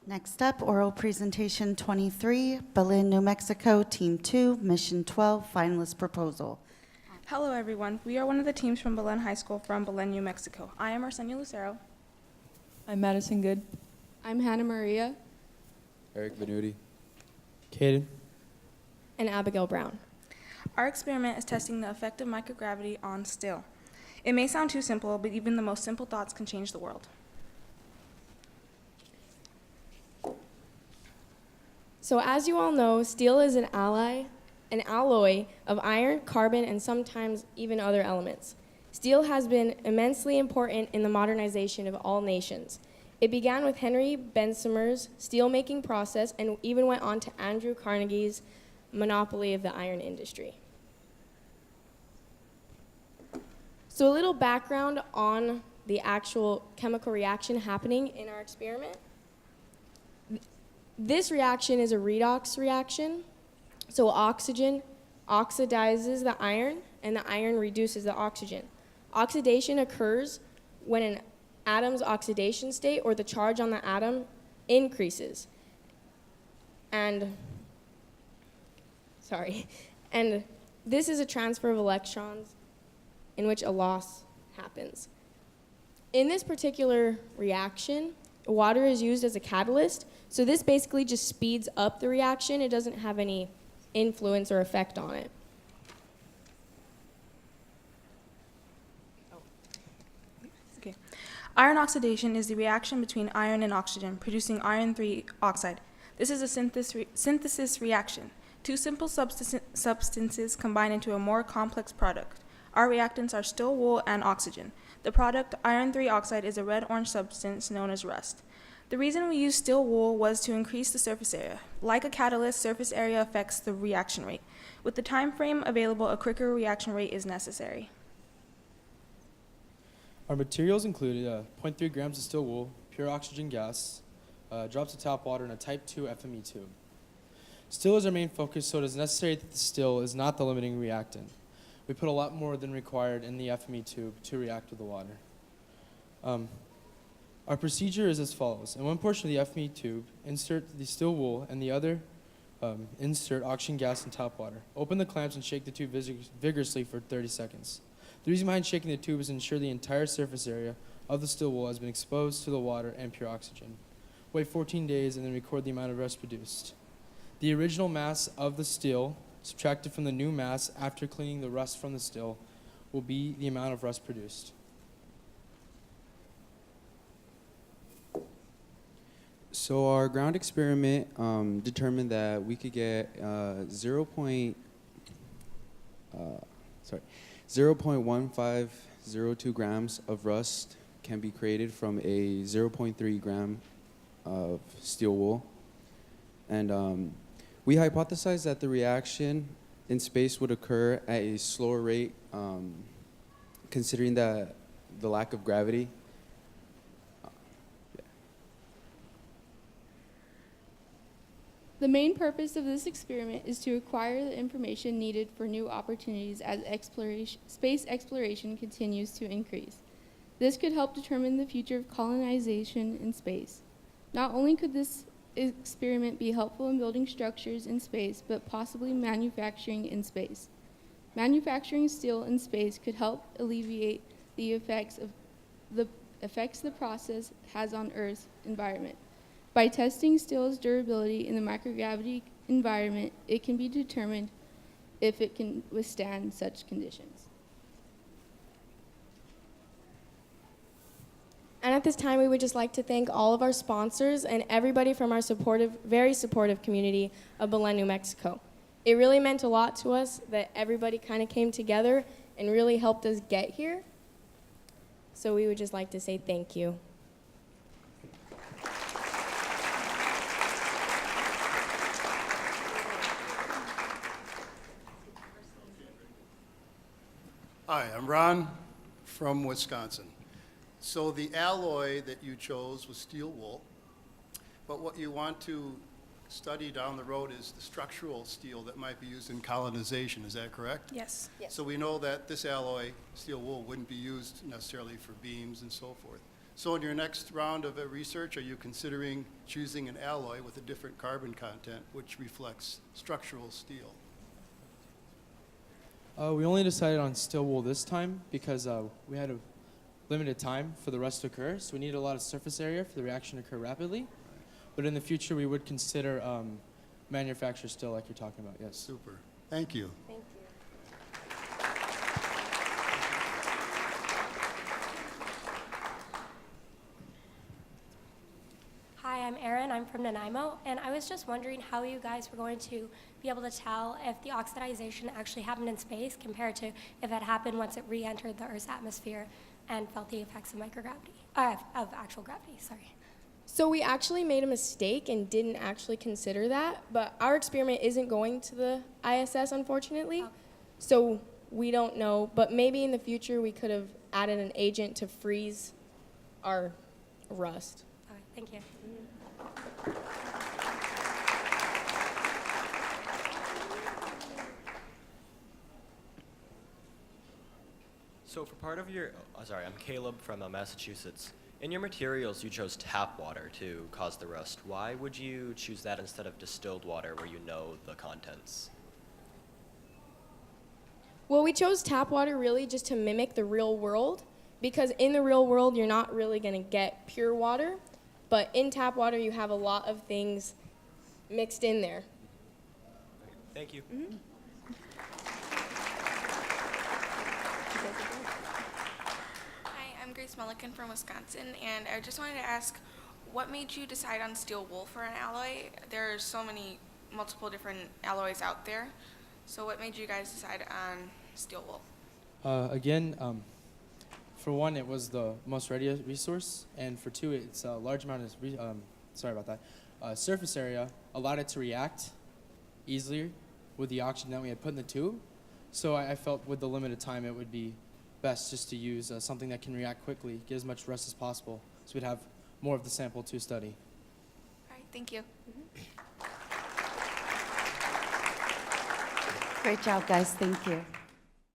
Next up, oral presentation 23, Belen, New Mexico, Team 2, Mission 12, Finalist Proposal. Hello everyone, we are one of the teams from Belen High School from Belen, New Mexico. I am Arsenio Lucero. I'm Madison Good. I'm Hannah Maria. Eric Venuti. Caden. And Abigail Brown. Our experiment is testing the effect of microgravity on still. It may sound too simple, but even the most simple thoughts can change the world. So as you all know, steel is an alloy of iron, carbon, and sometimes even other elements. Steel has been immensely important in the modernization of all nations. It began with Henry Bessemer's steel-making process and even went on to Andrew Carnegie's monopoly of the iron industry. So a little background on the actual chemical reaction happening in our experiment. This reaction is a redox reaction. So oxygen oxidizes the iron, and the iron reduces the oxygen. Oxidation occurs when an atom's oxidation state, or the charge on the atom, increases. And this is a transfer of electrons in which a loss happens. In this particular reaction, water is used as a catalyst, so this basically just speeds up the reaction. It doesn't have any influence or effect on it. Okay. Iron oxidation is the reaction between iron and oxygen, producing iron 3 oxide. This is a synthesis reaction. Two simple substances combine into a more complex product. Our reactants are steel wool and oxygen. The product, iron 3 oxide, is a red-orange substance known as rust. The reason we used steel wool was to increase the surface area. Like a catalyst, surface area affects the reaction rate. With the time frame available, a quicker reaction rate is necessary. Our materials included 0.3 grams of steel wool, pure oxygen gas, drops of tap water, and a type 2 FME tube. Steel is our main focus, so it is necessary that the steel is not the limiting reactant. We put a lot more than required in the FME tube to react with the water. Our procedure is as follows. In one portion of the FME tube, insert the steel wool, and the other insert oxygen gas and tap water. Open the clamps and shake the tube vigorously for 30 seconds. The reason behind shaking the tube is to ensure the entire surface area of the steel wool has been exposed to the water and pure oxygen. Wait 14 days and then record the amount of rust produced. The original mass of the steel, subtracted from the new mass after cleaning the rust from the steel, will be the amount of rust produced. So our ground experiment determined that we could get 0.1502 grams of rust can be created from a 0.3 gram of steel wool. And we hypothesized that the reaction in space would occur at a slower rate considering the lack of gravity. The main purpose of this experiment is to acquire the information needed for new opportunities as space exploration continues to increase. This could help determine the future of colonization in space. Not only could this experiment be helpful in building structures in space, but possibly manufacturing in space. Manufacturing steel in space could help alleviate the effects the process has on Earth's environment. By testing steel's durability in the microgravity environment, it can be determined if it can withstand such conditions. And at this time, we would just like to thank all of our sponsors and everybody from our very supportive community of Belen, New Mexico. It really meant a lot to us that everybody kind of came together and really helped us get here. So we would just like to say thank you. Hi, I'm Ron from Wisconsin. So the alloy that you chose was steel wool, but what you want to study down the road is the structural steel that might be used in colonization. Is that correct? Yes. So we know that this alloy, steel wool, wouldn't be used necessarily for beams and so forth. So in your next round of research, are you considering choosing an alloy with a different carbon content which reflects structural steel? We only decided on steel wool this time because we had a limited time for the rust to occur, so we needed a lot of surface area for the reaction to occur rapidly. But in the future, we would consider manufactured steel like you're talking about, yes. Super. Thank you. Thank you. Hi, I'm Erin. I'm from Nanaimo, and I was just wondering how you guys were going to be able to tell if the oxidization actually happened in space compared to if it happened once it re-entered the Earth's atmosphere and felt the effects of microgravity, of actual gravity, sorry. So we actually made a mistake and didn't actually consider that, but our experiment isn't going to the ISS, unfortunately. Oh. So we don't know, but maybe in the future we could have added an agent to freeze our rust. Okay, thank you. So for part of your, sorry, I'm Caleb from Massachusetts. In your materials, you chose tap water to cause the rust. Why would you choose that instead of distilled water where you know the contents? Well, we chose tap water really just to mimic the real world, because in the real world you're not really going to get pure water, but in tap water you have a lot of things mixed in there. Thank you. Hi, I'm Grace Mulliken from Wisconsin, and I just wanted to ask, what made you decide on steel wool for an alloy? There are so many, multiple different alloys out there, so what made you guys decide on steel wool? Again, for one, it was the most ready resource, and for two, it's a large amount of surface area allowed it to react easier with the oxygen that we had put in the tube. So I felt with the limited time, it would be best just to use something that can react quickly, get as much rust as possible, so we'd have more of the sample to study. All right, thank you. Great job, guys. Thank you.